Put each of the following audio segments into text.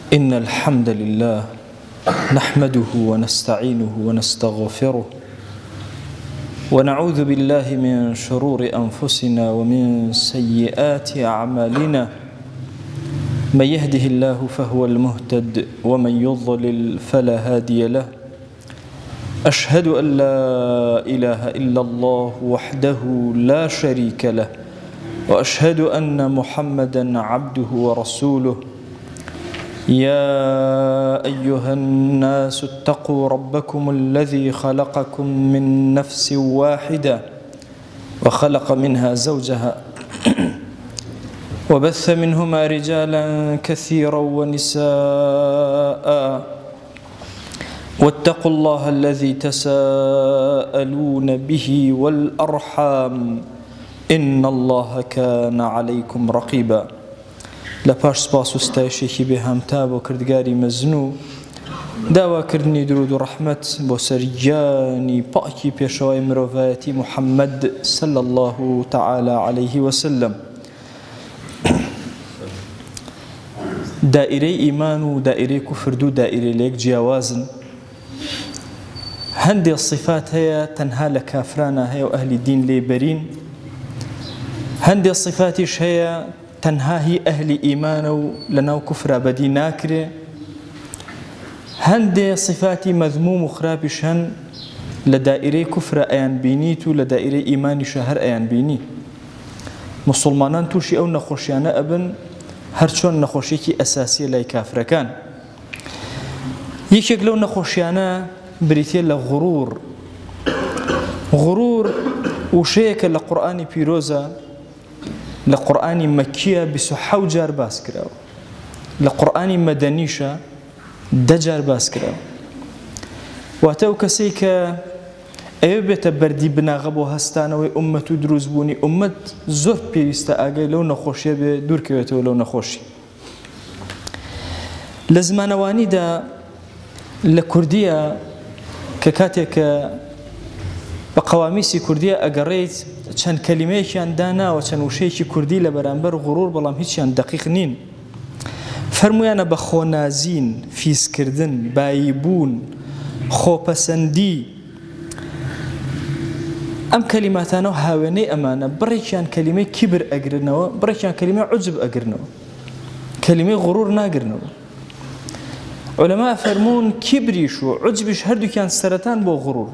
إن الحمد لله نحمده ونستعينه ونستغفره ونعوذ بالله من شرور أنفسنا ومن سيئات أعمالنا. من يهده الله فهو المهتد ومن يضلل فلا هادي له. أشهد أن لا إله إلا الله وحده لا شريك له، وأشهد أن محمدًا عبده ورسوله. يا أيها الناس اتقوا ربكم الذي خلقكم من نفس واحدة وخلق منها زوجها وبث منهما رجالا كثيرا ونساء، واتقوا الله الذي تساءلون به والأرحام إن الله كان عليكم رقيبا. لپاش سپاس و ستایشێکی بێهامتا بۆ کردگاری مەزنوو، داواکردنی درود و ڕەحمەت بۆ سەرگیانی پاکی پێشەوای مرۆڤایەتی محەممەد صلی الله تعالی عليه وسلم. دائرەی ئیمان و دائرەی کوفر دوو دائرەی لە یەک جیاوازن. هەندێک صفات هەیە تەنها لە کافرانە هەیە و ئەهلی دین لێبەرین، هەندێک صفاتیش هەیە تەنها هی ئەهلی ئیمانە و لەناو کوفرا بەدی ناکرێ، هەندێک صفاتی مەذموم و خراپیش هەن لە دائرەی کوفرە ئەیان بینیت و لە دائرەی ئیمانیشە هەر ئەیان بینی. مسلمانان تووشی ئەو نەخۆشیانە ئەبن هەر چۆن نەخۆشیێکی ئەساسیە لای کافرەکان. یەکێک لەو نەخۆشیانە بریتێ لە غڕور. غڕور وشەیەکە لە قورئانی پیرۆزە، لە قورئانی مەکیە 27 جار باس کراوە، لە قورئانی مەدەنیشە 10 جار باس کراوە. واتە ئەو کەسەی کە ئەوێ بێتە بەردی بناغە بۆ هەستانەوەی ئوممەت و دروستبوونی ئوممەت، زۆر پێویستە ئاگای لەو نەخۆشیە بێ، دوورکەوێتەوە لەو نەخۆشی. لە زمانەوانیدا لە کوردیە کە کاتێکە بە قەوامیسی کوردیە ئەگەڕێیت چەند کەلیمەیەکیان داناوە، چەند وشەیەکی کوردی لە بەرامبەر غڕور، بەڵام هیچیان دەقیق نین. فەرمویانە بە خۆنازین، فیسکردن، باییبوون، خۆپەسەندی. ئەم کەلیماتانە و هاوێنەی ئەمانە بڕێکیان کەلیمەی کیبر ئەگرنەوە، بڕێکیان کەلیمەی عوجب ئەگرنەوە، کەلیمەی غڕور ناگرنەوە. عولەما فەرموون کیبریش و عوجبیش هەردووکیان سەرەتان بۆ غڕور.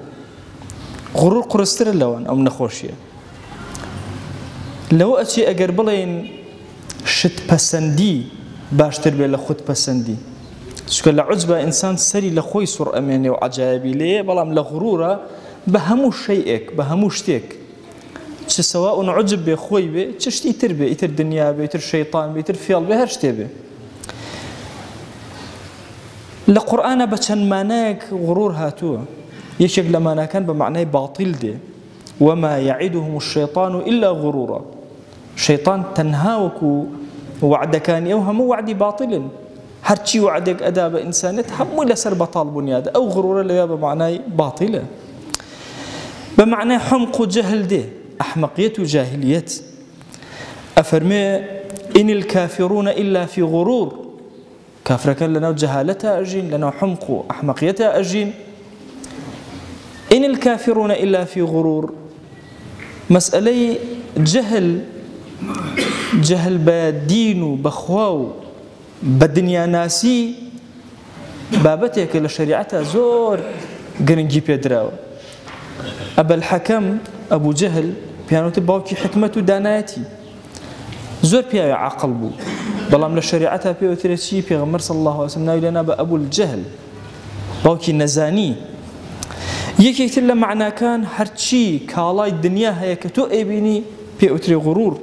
غڕور قورسترە لەوان ئەم نەخۆشیە. لەوە ئەچی ئەگەر بڵێن شتپەسەندی باشتر بێ لە خودپەسەندی، چونکە لە عوجبە ئینسان سەری لە خۆی سوڕ ئەمێنێ و عەجایبی لێیە، بەڵام لە غڕورە بە هەموو شەیئێک، بە هەموو شتێک، چ سەواء عوجب بێ، خۆی بێ، چ شتی تر بێ، ئیتر دنیا بێ، ئیتر شەیطان بێ، ئیتر فێڵ بێ، هەر شتێ بێ. لە قورئانە بە چەند مانایەک غڕور هاتووە. یەکێک لە ماناکان بە معنای باتیل دێ، وما يعدهم الشيطان إلا غرورا. شەیطان تەنها وەکو وعدەکانی ئەو هەموو وعدی باتیلن، هەرچی وعدێک ئەدا بە ئینسانێت هەمووی لەسەر بەتاڵ بوونیادە. ئەو غڕورە لەوێ بە معنای باتیلە، بە معنای حمق و جەهل دێ، ئەحمەقیەت و جاهلیەت. ئەفەرمێ إن الكافرون إلا في غرور. کافرەکان لەناو جەهالەتە ئەژین، لەناو حمق و ئەحمەقیەتە ئەژین. إن الكافرون إلا في غرور. مسألة جهل بدين وبخوا بدنيا ناسي بابتك لشريعتها زور قرنجي بيدراو. أبا الحكم أبو جهل بيانوتي باوكي حكمته داناتي زور بيا عقل بو، بلام لشريعتها بيوتريتشي بيغمر صلى الله عليه وسلم ناوي لنا بأبو الجهل باوكي نزاني. یەکێکتر لە معناکان هەرچی کاڵای دنیا هەیە کە تۆ ئەیبینی پێ ئوترێ غڕور.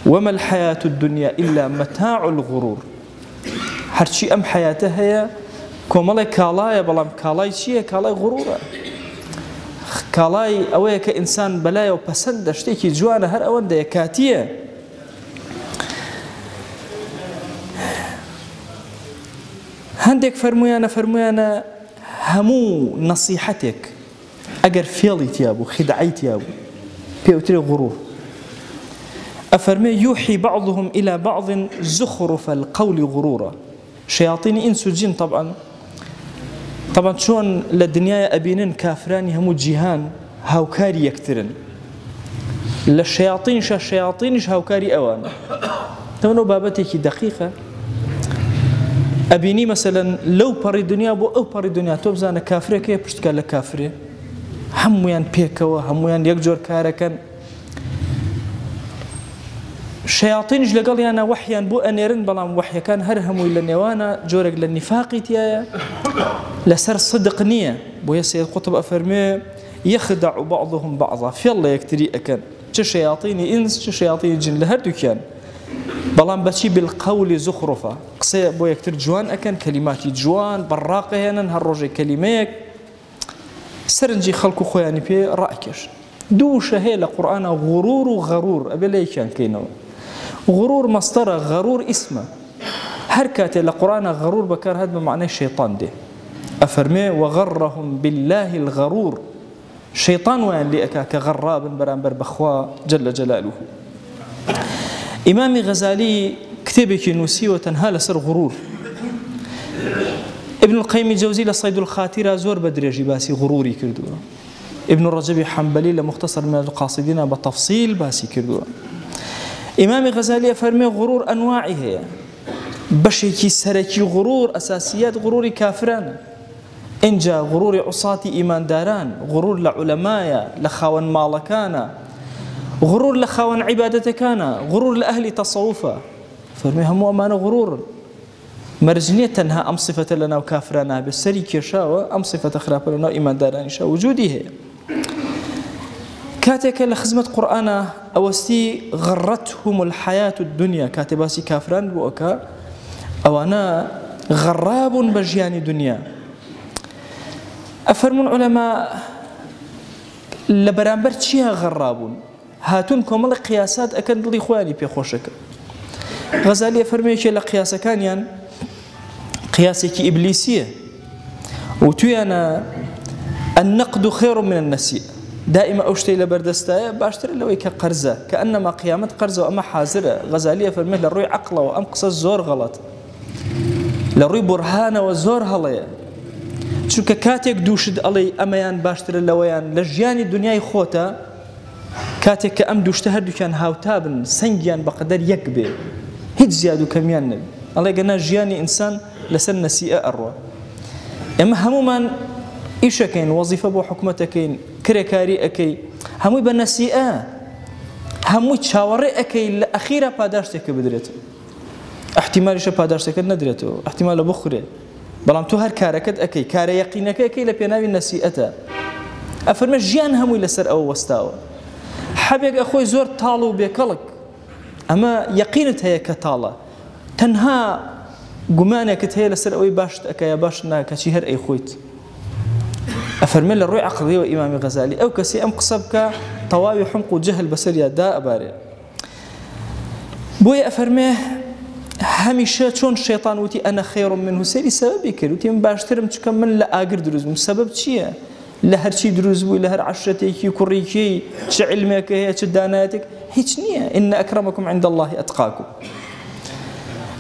وما الحياة الدنيا إلا متاع الغرور. هەرچی ئەم حیاتە هەیە کۆمەڵێک کاڵایە، بەڵام کاڵای چییە؟ کاڵای غڕورە. کاڵای ئەوەیە کە ئینسان بەلایەوە پەسەندە، شتێکی جوانە، هەر ئەوەندەیە کاتیە. هەندێک فەرمویانە همو نصيحتك أجر فيلي تيابو خدعي تيابو بيوتري غرور. أفرمي يوحي بعضهم إلى بعض زخرف القول غرورا. شياطين إنس وجن طبعا شون للدنيا أبينن كافراني هم جيهان هاوكاري يكترن للشياطينش هاوكاري أوان تمنو بابتك دقيقة أبيني مثلا لو بري دنيا بو أو بري دنيا توبزانا كافرة كي بشتكال لكافرة همويان بيكوا همويان يكجور كاركن شياطينش لقال يانا وحيان بو أنيرن بلام وحيا كان هرهمو إلا نيوانا جورك للنفاقي تيايا لسر صدق نية بو يسيد قطب أفرمي يخدع بعضهم بعضا في الله يكتري أكن شياطين إنس شياطين جن لهردو كان بلان بشي بالقول زخرفة قصي بو يكتر جوان أكن كلماتي جوان براقة هنا هالرجي كلميك سرنجي خلقو خواني بي رأيكش دوشة هي لقرآن غرور وغرور أبي لي كان كينو غرور مصدر غرور اسمه حركات لقرآن غرور بكار هذا بمعنى الشيطان ده أفرمي وغرهم بالله الغرور شيطان وين لأكاك غراب برامبر بخوا جل جلاله إمام غزالي كتبك نوسي وتنهى لسر غرور ابن القيم الجوزي لصيد الخاطرة زور بدري باسي غروري كردوه ابن الرجب حنبلي لمختصر من القاصدين بتفصيل باسي كردوه إمام غزالي فرمي غرور أنواعه بشيكي سركي غرور أساسيات غرور كافران إنجا غرور عصاة إيمان داران غرور لعلماء لخاون مالكانا غرور لخاون عبادتكانا غرور لأهل تصوفا فرمي هم أمان غرور مرجنية تنهى أم صفة لنا وكافرانا بالسري كيشاوة أم صفة خراب لنا وإيمان داران شاء وجودي هي كاتك لخزمة قرآن أوستي غرتهم الحياة الدنيا كاتباسي كافران بوكا أوانا غراب بجيان دنيا أفرمون علماء لبرامبر تشيها غرابون هاتون كمال قياسات أكن لي خواني بيخوشك غزالي فرميك لقياس كان يعني قياسك إبليسية وتيانا النقد خير من النسيء دائما أشتي لبردستا باشتري لوي كقرزة كأنما قيامة قرزة وأما حازرة غزالية فرميه للروي عقله وأمقص الزور غلط للروي برهانة وزور هليا شو كاتك دوشد علي أميان باشتري لويان لجياني الدنيا خوتا كاتك أم دوشتهر كان هاوتابن سنجيان بقدر يكبي هيت زيادو كميان الله قلنا جياني إنسان لسن نسيئة أروى إما هموما إيشكين وظيفة بو حكمتكين كريكاري أكي هموي بنسيئة هموي تشاوري أكي لأخيرا باداشتك بدريته احتمال إيشا باداشتك ندريته احتمال بخري بلام تو هر كاركت أكي كار يقينك أكي لبيناوي نسيئته أفرمي جيان هموي لسر أو وستاوه حبيك أخوي زور طالو بيكلك أما يقينت هي كطالة تنها قمانك هي لسر أوي باشت أكيا باشنا كشيهر أي خويت أفرمي للروي عقلي وإمام غزالي أو كسي أم قصبك طواوي حمق وجهل بسر يا داء باري بوي أفرميه هميشه شون الشيطان وتي أنا خير منه سيري سببي كر وتي من باشترم تكمل لا أقر دروز من سبب شيء لهر شي دروز بوي لهر عشرتك كوريكي علمك هي داناتك هيك نية إن أكرمكم عند الله أتقاكم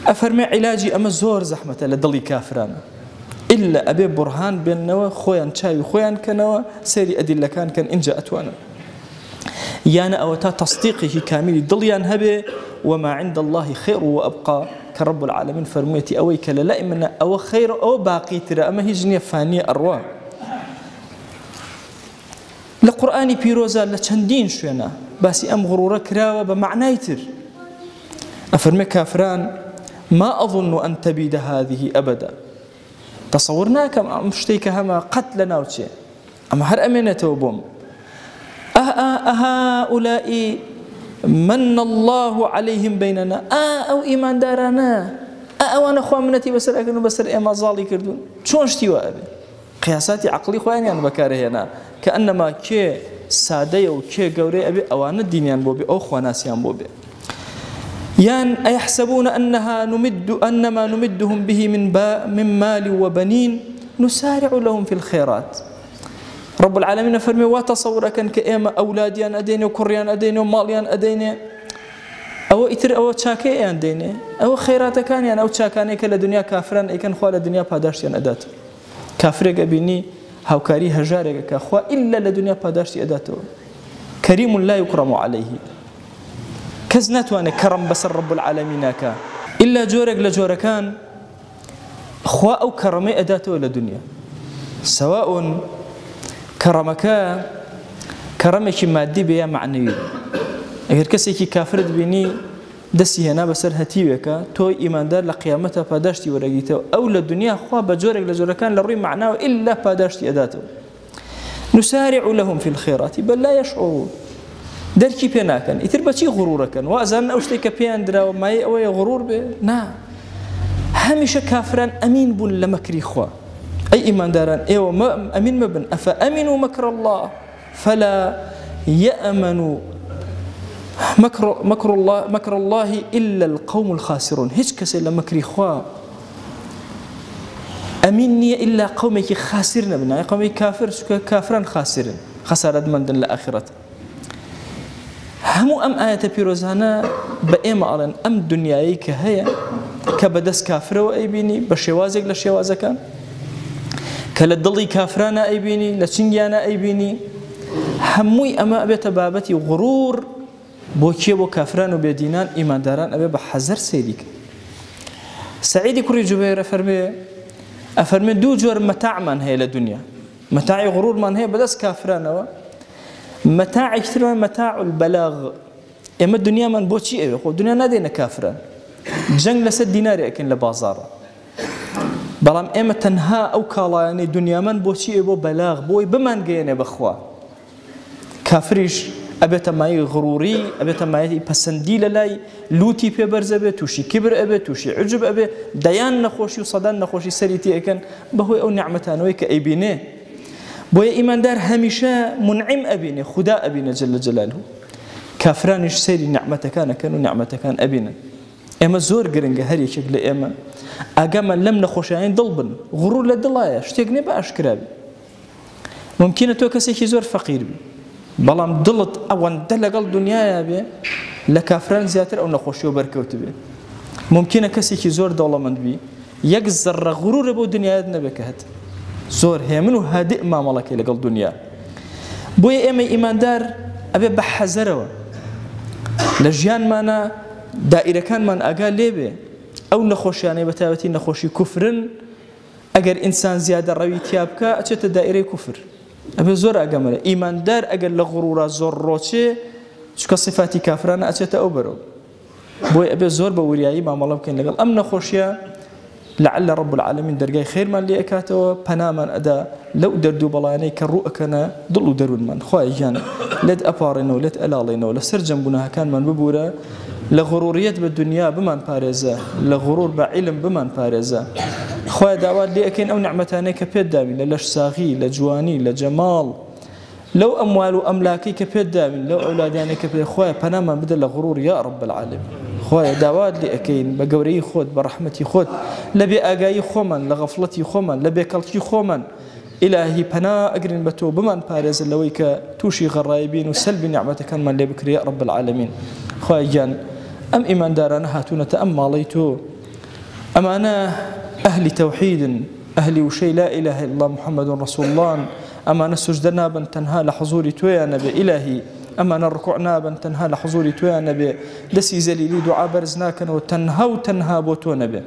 أفرمي علاجي أما زور زحمة لضلي كافرانا إلا أبي برهان بيننا خويا شاي وخويا كنوا سيري أدلة كان إن جاءت وأنا يانا أوتا تصديقه كامل ضليان هبه وما عند الله خير وأبقى كرب العالمين فرميتي أويك لا إمنا أو خير أو باقي ترى أما هي جنية فانية أرواح لقرآن بيروزا لچندين شوينا باسي أم غرورة كراوة بمعنايتر أفرمي كافران ما أظن أن تبيد هذه أبدا تصورناك مشتيك هما قتلنا وشي أما هر أمينة وبوم أهؤلاء من الله عليهم بيننا أو إيمان دارنا أو أنا خوامنتي بسر أكنو بسر إما ظالي كردون شون اشتوا أبي قياساتي عقلي خواني أنا بكاره هنا كأنما كي سادة وكي قوري أبي أوانا الدينيان بوبي أو خواناسيان بوبي يان أيحسبون أنما نمدهم به من مال وبنين نسارع لهم في الخيرات رب العالمين فرمي وتصورك كأيما أولاديان أديني وكريان أديني وماليان أديني أو إتر أو تشاكي عندنا أو خيرات كان يعني أو تشاكاني كلا دنيا كافران إكن خال الدنيا باداشتي أداته كافرك أبيني هاوكاري هجارك كأخوا إلا لدنيا باداشتي أداته كريم لا يكرم عليه كزنات وأنا كرم بس رب العالمين كا إلا جورك لجوركان خوا أو كرمي أداته لدنيا سواء كرمك كرمك مادي بيا معنوي أجر كسيكي كافر بيني دسي هنا بسر هتيوكا تو إيمان دار لقيامتها باداشتي ورقيته أو للدنيا خوا بجورك لجوركان لروي معناه إلا باداشتي أداته نسارع لهم في الخيرات بل لا يشعرون دركي بيناكن يتربتي غروركن وأزان أوشتيك بيندرا وما أو غرور به نا هميشه كافران أمين بن لمكري خوا أي إيمان داران إيوه ما أمين مبن أفأمنوا مكر الله فلا يأمن مكر الله إلا القوم الخاسرون هيك كسي لمكري خوا أميني إلا قومك خاسرين بنا قومي كافران خاسرين خسارة من دن الآخرة همو أم آية بيروزانا بأيما أرن أم دنياي كهيا كبدس كافر وأيبيني بشوازك لشوازكان كالدلي كافرانا أيبيني لشنجانا أيبيني هموي أما أبي تبابتي غرور بوكي بو كافران وبيدينان إيمان داران أبي بحذر سيديك سعيد كوري جبير أفرمي دو جور متاع من هي للدنيا متاع غرور من هي بدس كافران متاع كثير متاع البلاغ إما الدنيا من بوشي أبي الدنيا نادينا كافران جنگ لسد ديناري أكن لبازار بلام إما تنها أو كالا يعني دنيا من بوشي أبو بلاغ بوي بمن جينا بخوا كافريش أبيت معي غروري أبيت معي بسنديل لاي لوتي ببرز أبي توشي كبر أبي توشي عجب أبي ديان نخوشي وصدان نخوشي سريتي أكن بهوي أو نعمتان ويك أيبينه بوي إيمان دار هميشة منعم أبينه خدا أبينه جل جلاله كافرانش سيري نعمتك كانوا نعمتك أبينه إما زور قرنجة هري شكل إما أجمع لم نخوشين ضلبن غرور للدلايا شتيقني بأشكرابي ممكن توكسي زور فقير بي بلام ضلت أو دلق الدنيا بي لكافران زياتر أو نخوشي وبركوت بي ممكن كسي زور دولمند بي يجزر غرور بو دنيا نبكهت زور هي منو هادئ ما ملكي لقل دنيا بوي إما إيمان دار أبي بحذره لجيان مانا دائرة كان من أقال ليبه أو نخوش يعني بتاوتي نخوشي كفرن أجر إنسان زيادة روي تيابك أشت دائرة كفر أبي زور أجمله إيمان دار أجل لغرورة زور روشة شو صفاتي كافرنا أشت أوبرو بوي أبي زور بورياي ما مالهم كين لقال أم نخوشيا لعل رب العالمين درجاي خير من اللي أكاته بناما أدا لو دردو بلاني كروءكنا ضلوا درون من خواجان لد أبارنا ولد ألالنا ولا سرجم بناها كان من ببورة لغرورية بالدنيا بمن بارزة لغرور بعلم بمن بارزة خويا دعوات لي أكين أو نعمتاني كبيد دامين للاش ساغي لجواني لجمال لو أموال وأملاكي كبيد دامين لو أولاداني كبيد خويا بناما بدل لغرور يا رب العالمين خويا دعوات لي أكين بقوري خود برحمتي خود لبي أجاي خومن لغفلتي خومن لبي كلتي خومن إلهي بنا أجرن بتو بمن بارزة لويك توشي غرايبين وسلب نعمتك من اللي بكري يا رب العالمين خويا جان أم إيمان دارنا هاتون تأماليتو أم أنا أهل توحيد أهلي وشي لا إله إلا الله محمد رسول الله أما أنا سجدنا بن تنهى لحضوري تويا نبي إلهي أما أنا ركوعنا بن تنهى لحضوري تويا نبي دسي زليلي دعاء برزناكن وتنهى بوتو نبي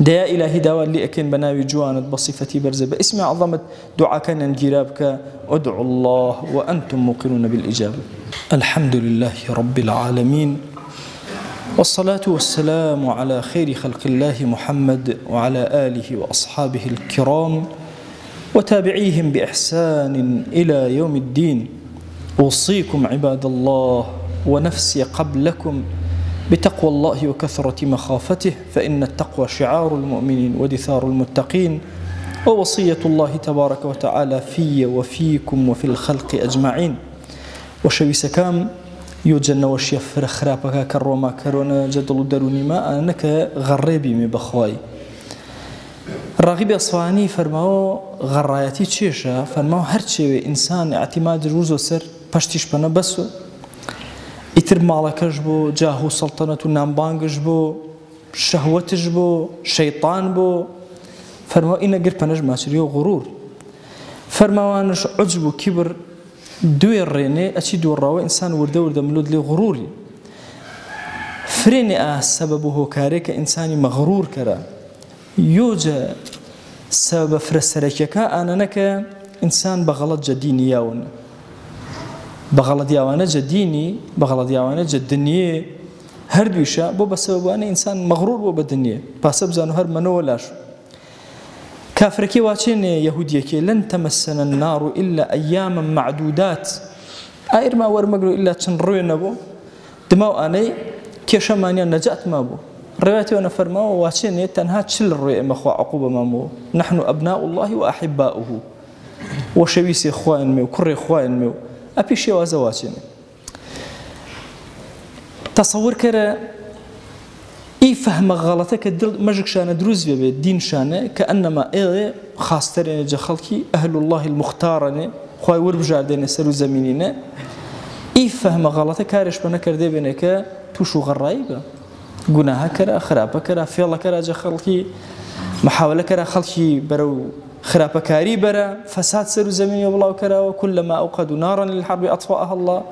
ديا إلهي داوال لي أكن بناوي جواند بصفتي برزة اسمي عظمة دعاء كان انجرابك ادعوا الله وأنتم موقنون بالإجابة الحمد لله رب العالمين والصلاة والسلام على خير خلق الله محمد وعلى آله وأصحابه الكرام وتابعيهم بإحسان إلى يوم الدين أوصيكم عباد الله ونفسي قبلكم بتقوى الله وكثرة مخافته فإن التقوى شعار المؤمنين ودثار المتقين ووصية الله تبارك وتعالى في وفيكم وفي الخلق أجمعين وشوي سكام يوجن وشيف خرابك كروما كرونا جدل دروني ما أنك غريبي من بخواي الراغب أصفهاني فرماو غراياتي تشيشة فرماو هرشي إنسان اعتماد روزو سر باشتيش بنا بسو ئیتر ماڵەکەش بوو جاه و سەڵتەنەت و نامبانگش بوو شەهوەتش بوو شەیطان بوو فەرماوە ئینە گر پەنەژ ماچری و غڕور فەرماوانش عجب و کیبر دوێ ڕێنێ ئەچی دووڕاوە ئینسان وردە وردە ملود لێ غڕوری فرێنێ ئا سەبەب و هۆکارێک کە ئینسانی مەغڕور کەرە یۆجە سەبەبە فرەسەرەکیەکە ئانەنەکە ئینسان بەغەڵەت جەدینی یاون بەغەڵەت یاوانە جەدینی بەغەڵەت یاوانە جەدنیێ هەردوویشە بۆ بە سەبەبانە ئینسان مەغڕور بۆ بە دنیێ پاسە بزان و هەر منەوە لاش كافركي واتشين يهوديكي لن تمسنا النار إلا أياما معدودات أير ما ورمقلو إلا تنروي نبو دماو أني كيشمانيا نجات ما بو روايتي وانا فرماو واتشين تنها تشل الرؤية مخوا عقوبة مامو نحن أبناء الله وأحباؤه وشويسي خوائن ميو كري خوائن ميو أبي شي وازواتشين تصور كرا إي فهم غلطك الدل مجك شانه دروز بيه دين شانه كأنما إيه خاصترين جخلكي أهل الله المختارين خواي وربجاردين سرو زمينين إي فهم غلطك كارش بنا كردي بينك توشو غرايبة قناها كرا خرابة كرا فيلا كرا جخلكي محاولة كرا خلكي برو خرابة كاري برا فساد سرو زميني والله كرا وكلما أوقدوا نارا للحرب أطفأها الله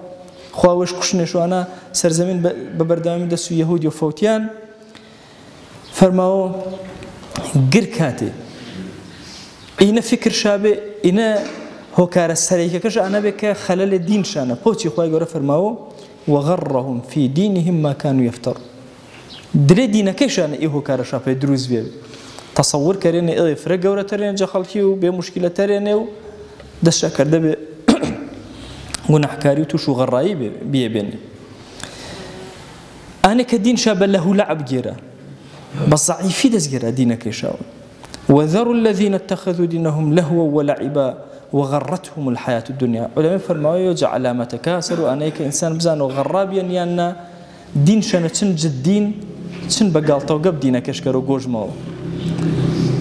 خواوش كشنش وأنا سر زمين ببردامي دسو يهود وفوتيان فرماو گر كاتي إنا فكر شابه إنا هو كار السريكة كش أنا بك خلل الدين شانه بوتي خواي جورا فرماو وغرهم في دينهم ما كانوا يفتر دري دينا كش أنا إيه هو كار شابه دروز بيه تصور كرينا إيه فرق جورا ترينا جخلتيو بمشكلة ترينا دش كرده ب ونحكاري وتشو غراي بيه بيني أنا كدين شابه له لعب جيرا بس ضعيفي دزجر دينك يشاو وذروا الذين اتخذوا دينهم لهوا ولعبا وغرتهم الحياة الدنيا علماء فرماوا يوجع علامة تكاسر وأنا كإنسان بزان وغرابيا يانا دين شنا تنجد دين تن بقالتو قب دينك يشكر وجوج ماو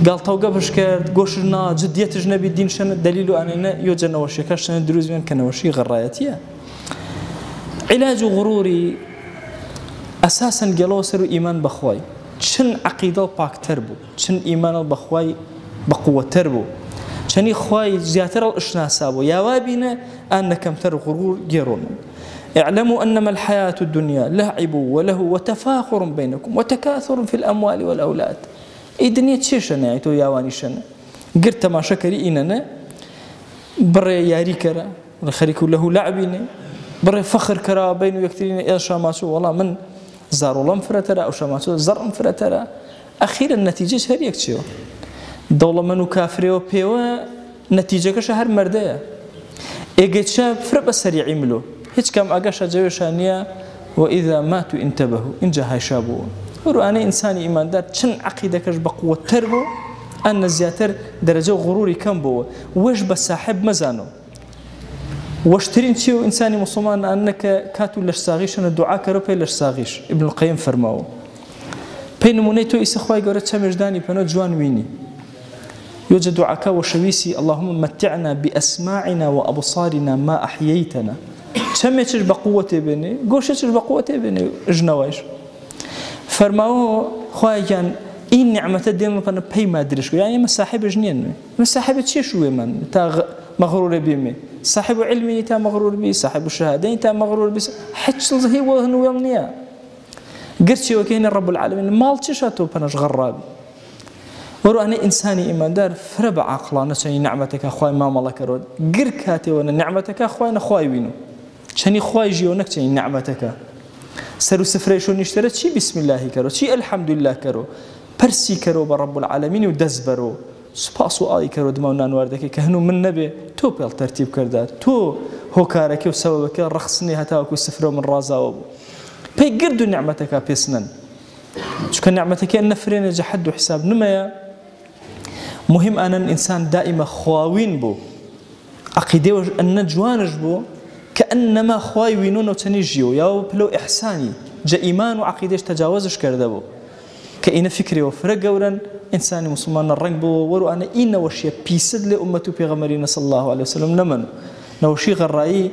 قالتو قب يشكر جوشنا جدية أجنبي الدين شنا دليل أنا يوجع نوشي كاش ندروز بين كنوشي غراياتيا علاج غروري أساسا جلوسر إيمان بخواي چن عقيدة باكتر بو چن إيمان بخواي بقوة تربو چني خواي زياتر الاشناسا بو يا وابنا أن كمتر غرور جيرون اعلموا أنما الحياة الدنيا لعب وله وتفاخر بينكم وتكاثر في الأموال والأولاد الدنيا تشيشنا يعني تو ياواني شنا قرت ما شكري إننا بري ياري كرا خريكو له لعبين بري فخر كرا بينو يكترين إيشا ماسو والله من زارو لم فرترا أو شماسو زر فرترا أخيرا النتيجة هر يكتشيو دولة منو كافريو بيوا نتيجة كشهر مردية إيجت شاب فرب سريع عملو هيك كم أجاش جوشانيا وإذا ماتوا انتبهوا إن جاها شابو ورو أنا إنساني إيمان دار شن عقيدة كش بقوة تربو أن زياتر درجة غروري كم بو وش بساحب مزانو واشترين تيو إنساني مسلمان أنك كاتو لش ساغيش أنا الدعاء كروبي لش ساغيش ابن القيم فرماو بين منيتو إسخواي قرأت شمجداني بنا جوان ويني يوجد دعاء وشويسي اللهم متعنا بأسماعنا وأبصارنا ما أحييتنا شميتش بقوة بني قوشتش بقوة بني جنوايش فرماو خواي كان إن نعمة الدين بنا بي ما أدريش يعني مساحب جنين مساحب تشيشو من تا مغرور بيمي صاحب علمي تا مغرور بي صاحب الشهادين تا مغرور بي حتى هي وهن ويلنيا قرتي وكين رب العالمين مال تشاتو بنش غرابي ورو أنا إنساني إيمان دار فربع عقلانة شني نعمتك أخوي ما ملك رود قركاتي وانا نعمتك أخوي أخوي وينو شني أخوي جيونك شني نعمتك سرو سفريشون اشترت شي بسم الله كرو شي الحمد لله كرو برسي كرو برب العالمين ودزبرو سپاسو آی کرد ماونان وردکی که هنو من نبی تو بیل ترتیب کردار تو هوکارکی و سببکی رخصنی هتا و سفر من رازاو پی گردو نعمتك پیسنن چون نعمتك نفرين جحد و حساب نمايا مهم أن الإنسان دائما خواوين بو عقيدة أن جوانج بو كأنما خواوينون وتنجيو ياو بلو إحساني جا إيمان وعقيدة تجاوزش كرده بو كإن فكري وفرق ورن إنساني مسلمان الرنج بو ورو أنا إن وشي بيسد لأمته بيغمرين صلى الله عليه وسلم نمن نوشي غرائي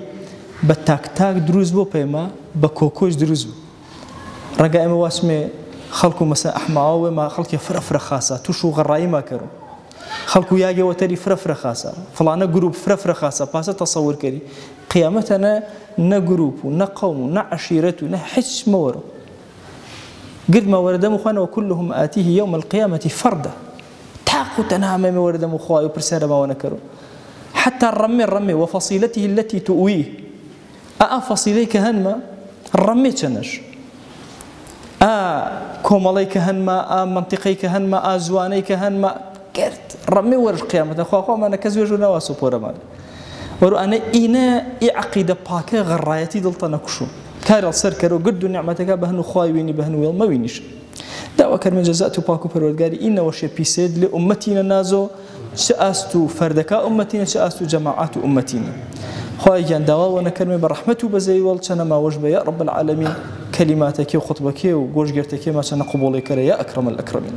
بە تاک دروست بۆ پەیما بە کۆکۆش دروست بوو ڕەنگە ئێمە واسمێ خەڵکو مەسە ئەحماوێ ما خەڵکی فرە خاسە توش و غەڕایی ماکەرم خەڵکو یاگەوەتەری فرە خاسە فڵانە گروپ فرە خاسە پاسە تەسەور کردی قیامەتە نە گروپ و نە قەوم و نە عەشیرەت و نە هیچ مەوەرە قد ما ورد مخوانا وكلهم آتيه يوم القيامة فردا تاقو تنامي ما ورد مخواي وبرسالة ما ونكروا حتى الرمي وفصيلته التي تؤويه فصيليك هنما الرمي تنش كوماليك هنما منطقيك هنما زوانيك هنما كرت الرمي ورد القيامة أخوة ما نكزوجو نواسو بورمان ورو أنا إنا عقيدة باكا غرايتي دلتا نكشو كارل سركرو قد نعمتك بهنو خوايويني بهنو يوم ما وينيش دعوة كرم جزاء باكو پروردگاري إنا وشي بيسيد لأمتنا نازو سأستو فردكا أمتنا سأستو جماعات أمتنا خواهي جان دعوة ونكرم برحمته بزي والشنا ما وجب يا رب العالمين كلماتك وخطبك وقوش قرتك ما شنا قبولك يا أكرم الأكرمين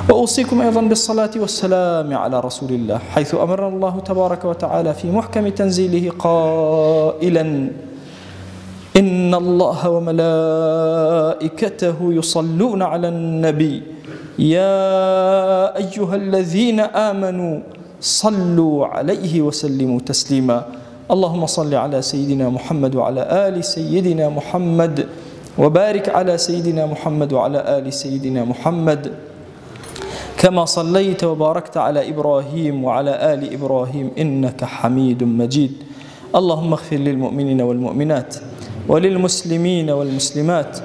وأوصيكم أيضا بالصلاة والسلام على رسول الله حيث أمر الله تبارك وتعالى في محكم تنزيله قائلا إن الله وملائكته يصلون على النبي يا أيها الذين آمنوا صلوا عليه وسلموا تسليما اللهم صل على سيدنا محمد وعلى آل سيدنا محمد وبارك على سيدنا محمد وعلى آل سيدنا محمد كما صليت وباركت على إبراهيم وعلى آل إبراهيم إنك حميد مجيد اللهم اغفر للمؤمنين والمؤمنات وللمسلمين والمسلمات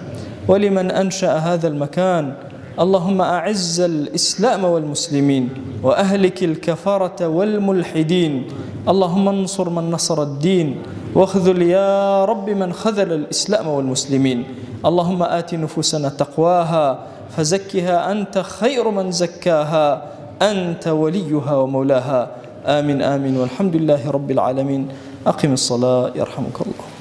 ولمن أنشأ هذا المكان اللهم أعز الإسلام والمسلمين وأهلك الكفرة والملحدين اللهم انصر من نصر الدين واخذل يا رب من خذل الإسلام والمسلمين اللهم آت نفوسنا تقواها فزكها أنت خير من زكاها أنت وليها ومولاها آمين آمين والحمد لله رب العالمين أقم الصلاة يرحمك الله